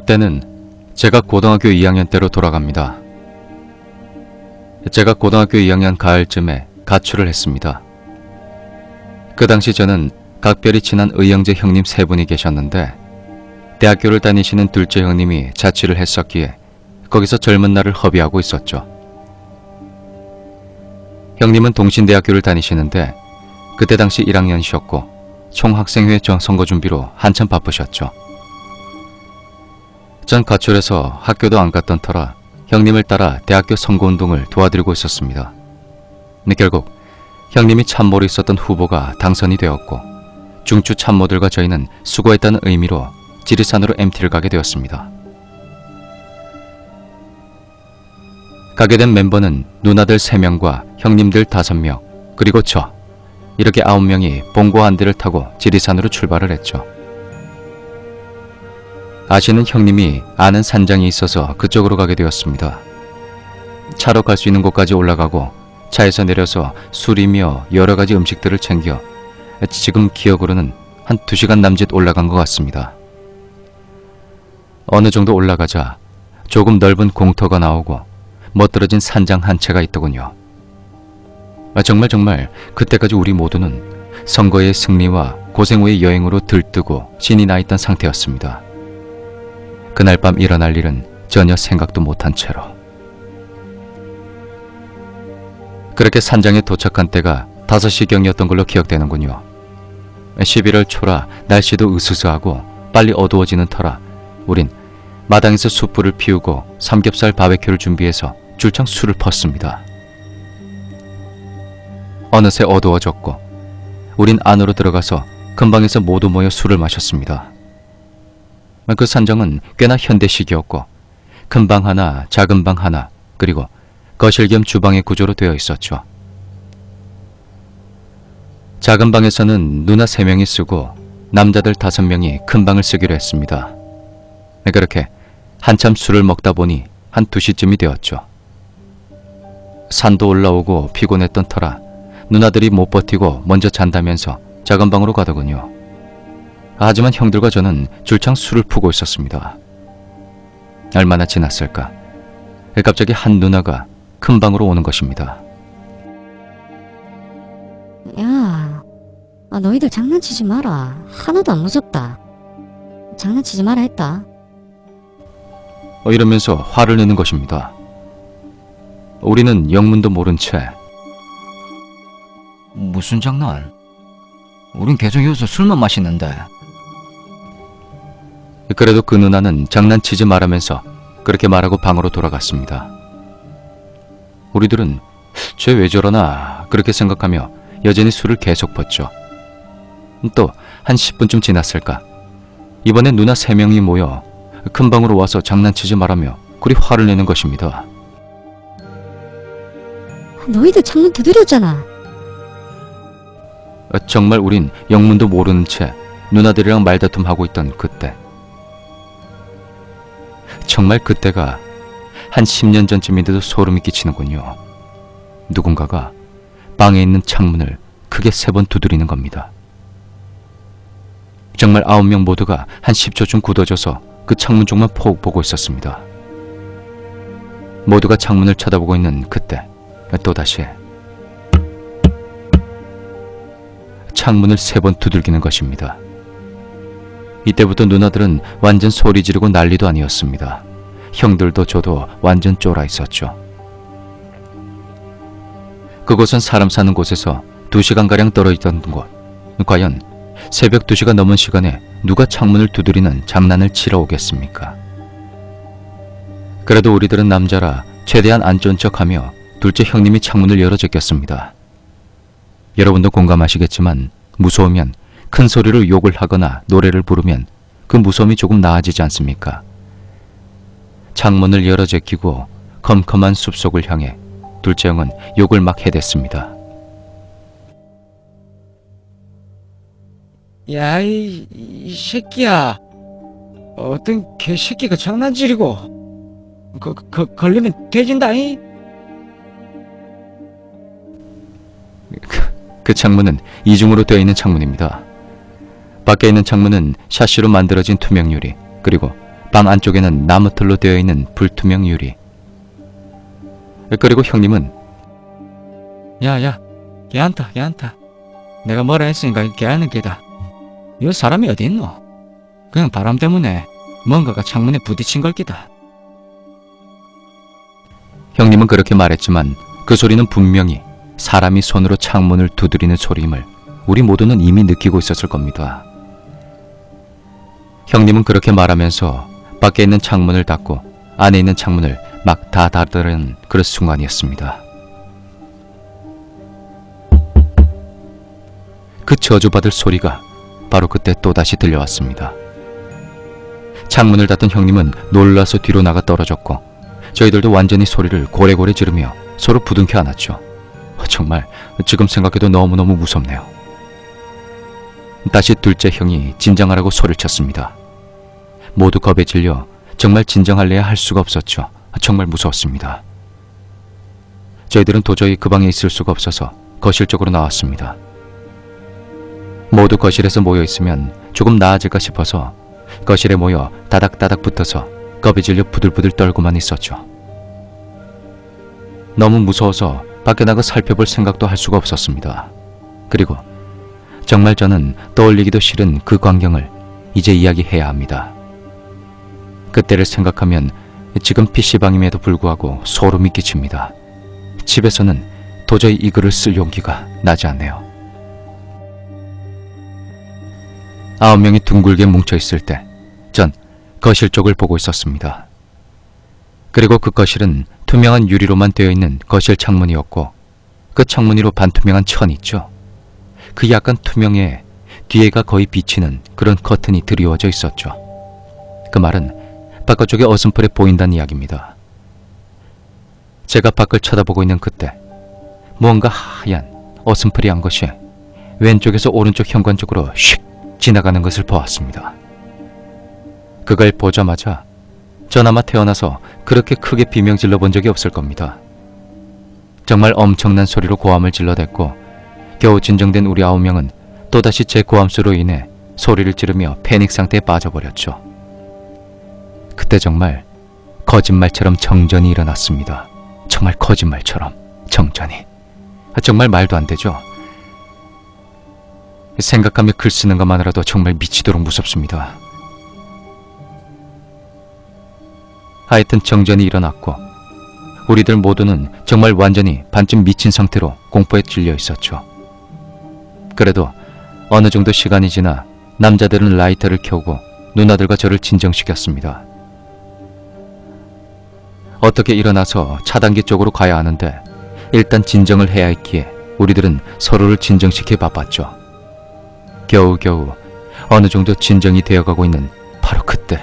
때는 제가 고등학교 2학년 때로 돌아갑니다. 제가 고등학교 2학년 가을쯤에 가출을 했습니다. 그 당시 저는 각별히 친한 의형제 형님 3분이 계셨는데 대학교를 다니시는 둘째 형님이 자취를 했었기에 거기서 젊은 날을 허비하고 있었죠. 형님은 동신대학교를 다니시는데 그때 당시 1학년이셨고 총학생회 선거 준비로 한참 바쁘셨죠. 전 가출해서 학교도 안 갔던 터라 형님을 따라 대학교 선거운동을 도와드리고 있었습니다. 근데 결국 형님이 참모로 있었던 후보가 당선이 되었고 중추 참모들과 저희는 수고했다는 의미로 지리산으로 MT를 가게 되었습니다. 가게 된 멤버는 누나들 3명과 형님들 5명 그리고 저 이렇게 9명이 봉고 한 대를 타고 지리산으로 출발을 했죠. 아시는 형님이 아는 산장이 있어서 그쪽으로 가게 되었습니다. 차로 갈 수 있는 곳까지 올라가고 차에서 내려서 술이며 여러가지 음식들을 챙겨 지금 기억으로는 한 2시간 남짓 올라간 것 같습니다. 어느 정도 올라가자 조금 넓은 공터가 나오고 멋들어진 산장 한 채가 있더군요. 정말 그때까지 우리 모두는 선거의 승리와 고생 후의 여행으로 들뜨고 신이 나 있던 상태였습니다. 그날 밤 일어날 일은 전혀 생각도 못한 채로. 그렇게 산장에 도착한 때가 5시경이었던 걸로 기억되는군요. 11월 초라 날씨도 으스스하고 빨리 어두워지는 터라 우린 마당에서 숯불을 피우고 삼겹살 바베큐를 준비해서 줄창 술을 펐습니다. 어느새 어두워졌고 우린 안으로 들어가서 근방에서 모두 모여 술을 마셨습니다. 그 산장은 꽤나 현대식이었고 큰 방 하나, 작은 방 하나, 그리고 거실 겸 주방의 구조로 되어 있었죠. 작은 방에서는 누나 3명이 쓰고 남자들 5명이 큰 방을 쓰기로 했습니다. 그렇게 한참 술을 먹다 보니 한 2시쯤이 되었죠. 산도 올라오고 피곤했던 터라 누나들이 못 버티고 먼저 잔다면서 작은 방으로 가더군요. 하지만 형들과 저는 줄창 술을 푸고 있었습니다. 얼마나 지났을까? 갑자기 한 누나가 큰 방으로 오는 것입니다. 야, 너희들 장난치지 마라. 하나도 안 무섭다. 장난치지 마라 했다. 이러면서 화를 내는 것입니다. 우리는 영문도 모른 채 무슨 장난? 우린 계속 여기서 술만 마시는데. 그래도 그 누나는 장난치지 말라면서 그렇게 말하고 방으로 돌아갔습니다. 우리들은 쟤 왜 저러나 그렇게 생각하며 여전히 술을 계속 붓죠. 또 한 10분쯤 지났을까 이번엔 누나 3명이 모여 큰 방으로 와서 장난치지 말라며 그리 화를 내는 것입니다. 너희들 창문 두드렸잖아. 정말 우린 영문도 모르는 채 누나들이랑 말다툼하고 있던 그때, 정말 그때가 한 10년 전쯤인데도 소름이 끼치는군요. 누군가가 방에 있는 창문을 크게 3번 두드리는 겁니다. 정말 9명 모두가 한 10초쯤 굳어져서 그 창문 쪽만 푹 보고 있었습니다. 모두가 창문을 쳐다보고 있는 그때 또다시 창문을 3번 두들기는 것입니다. 이때부터 누나들은 완전 소리 지르고 난리도 아니었습니다. 형들도 저도 완전 쫄아 있었죠. 그곳은 사람 사는 곳에서 2시간가량 떨어지던 곳. 과연 새벽 2시가 넘은 시간에 누가 창문을 두드리는 장난을 치러 오겠습니까? 그래도 우리들은 남자라 최대한 안 쫀 척하며 둘째 형님이 창문을 열어 제꼈습니다. 여러분도 공감하시겠지만 무서우면 큰 소리로 욕을 하거나 노래를 부르면 그 무서움이 조금 나아지지 않습니까? 창문을 열어 제끼고 컴컴한 숲속을 향해 둘째 형은 욕을 막 해댔습니다. 야, 이 새끼야. 어떤 개새끼가 장난질이고 걸리면 돼진다잉? 그 창문은 이중으로 되어 있는 창문입니다. 밖에 있는 창문은 샤시로 만들어진 투명 유리, 그리고 방 안쪽에는 나무틀로 되어 있는 불투명 유리. 그리고 형님은 야야, 걔한타. 내가 뭐라 했으니까 걔하는 걔다. 이 사람이 어디 있노? 그냥 바람 때문에 뭔가가 창문에 부딪힌 걸 끼다. 형님은 그렇게 말했지만 그 소리는 분명히 사람이 손으로 창문을 두드리는 소리임을 우리 모두는 이미 느끼고 있었을 겁니다. 형님은 그렇게 말하면서 밖에 있는 창문을 닫고 안에 있는 창문을 막 다 닫으려는 그런 순간이었습니다. 그 저주받을 소리가 바로 그때 또다시 들려왔습니다. 창문을 닫던 형님은 놀라서 뒤로 나가 떨어졌고 저희들도 완전히 소리를 고래고래 지르며 서로 부둥켜 안았죠. 정말 지금 생각해도 너무너무 무섭네요. 다시 둘째 형이 진정하라고 소리를 쳤습니다. 모두 겁에 질려 정말 진정할래야 할 수가 없었죠. 정말 무서웠습니다. 저희들은 도저히 그 방에 있을 수가 없어서 거실 쪽으로 나왔습니다. 모두 거실에서 모여 있으면 조금 나아질까 싶어서 거실에 모여 다닥다닥 붙어서 겁에 질려 부들부들 떨고만 있었죠. 너무 무서워서 밖에 나가 살펴볼 생각도 할 수가 없었습니다. 그리고 정말 저는 떠올리기도 싫은 그 광경을 이제 이야기해야 합니다. 그때를 생각하면 지금 PC방임에도 불구하고 소름이 끼칩니다. 집에서는 도저히 이 글을 쓸 용기가 나지 않네요. 9명이 둥글게 뭉쳐있을 때 전 거실 쪽을 보고 있었습니다. 그리고 그 거실은 투명한 유리로만 되어 있는 거실 창문이었고 그 창문 위로 반투명한 천이 있죠. 그 약간 투명에 뒤에가 거의 비치는 그런 커튼이 드리워져 있었죠. 그 말은 바깥쪽에 어슴풀에 보인다는 이야기입니다. 제가 밖을 쳐다보고 있는 그때 무언가 하얀 어슴푸레한 것이 왼쪽에서 오른쪽 현관 쪽으로 휙 지나가는 것을 보았습니다. 그걸 보자마자 전 아마 태어나서 그렇게 크게 비명 질러본 적이 없을 겁니다. 정말 엄청난 소리로 고함을 질러댔고 겨우 진정된 우리 9명은 또다시 제 고함수로 인해 소리를 지르며 패닉 상태에 빠져버렸죠. 그때 정말 거짓말처럼 정전이 일어났습니다. 정말 거짓말처럼 정전이. 정말 말도 안 되죠. 생각하며 글 쓰는 것만으로도 정말 미치도록 무섭습니다. 하여튼 정전이 일어났고 우리들 모두는 정말 완전히 반쯤 미친 상태로 공포에 질려 있었죠. 그래도 어느 정도 시간이 지나 남자들은 라이터를 켜고 누나들과 저를 진정시켰습니다. 어떻게 일어나서 차단기 쪽으로 가야 하는데 일단 진정을 해야 했기에 우리들은 서로를 진정시켜 바빴죠. 겨우겨우 어느 정도 진정이 되어가고 있는 바로 그때